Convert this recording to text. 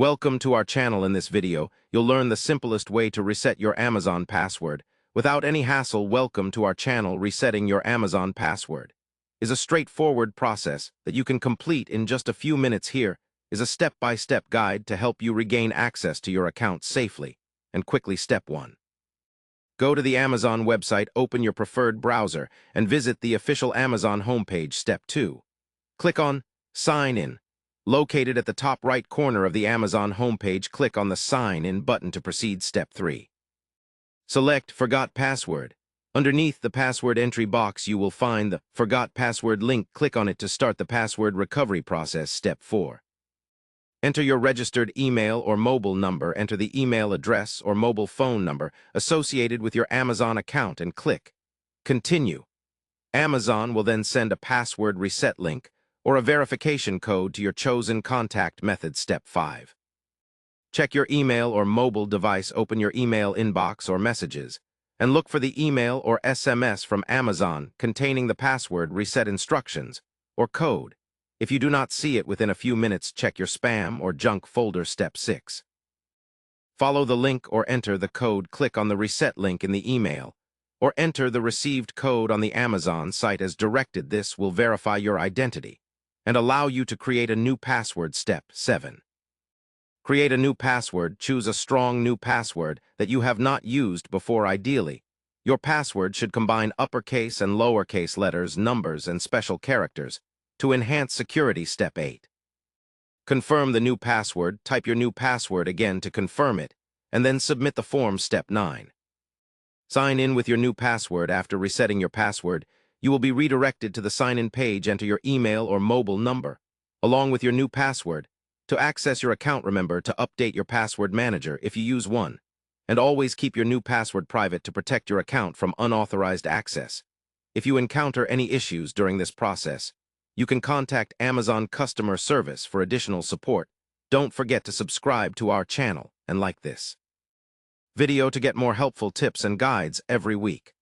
Welcome to our channel. In this video, you'll learn the simplest way to reset your Amazon password. Without any hassle, welcome to our channel. Resetting your Amazon password is a straightforward process that you can complete in just a few minutes. Here is a step-by-step guide to help you regain access to your account safely and quickly. Step 1. Go to the Amazon website, open your preferred browser, and visit the official Amazon homepage. Step 2. Click on Sign In. Located at the top right corner of the Amazon homepage, click on the Sign In button to proceed. Step 3. Select Forgot Password. Underneath the password entry box, you will find the Forgot Password link. Click on it to start the password recovery process. Step 4. Enter your registered email or mobile number. Enter the email address or mobile phone number associated with your Amazon account and click Continue. Amazon will then send a password reset link or a verification code to your chosen contact method. Step 5. Check your email or mobile device. Open your email inbox or messages and look for the email or SMS from Amazon containing the password reset instructions or code. If you do not see it within a few minutes, check your spam or junk folder. Step 6. Follow the link or enter the code. Click on the reset link in the email or enter the received code on the Amazon site as directed. This will verify your identity and allow you to create a new password. Step 7. Create a new password. Choose a strong new password that you have not used before. Ideally, your password should combine uppercase and lowercase letters, numbers, and special characters to enhance security. Step 8. Confirm the new password. Type your new password again to confirm it, and then submit the form. Step 9. Sign in with your new password. After resetting your password, you will be redirected to the sign-in page. Enter your email or mobile number, along with your new password. To access your account, remember to update your password manager if you use one, and always keep your new password private to protect your account from unauthorized access. If you encounter any issues during this process, you can contact Amazon customer service for additional support. Don't forget to subscribe to our channel and like this video to get more helpful tips and guides every week.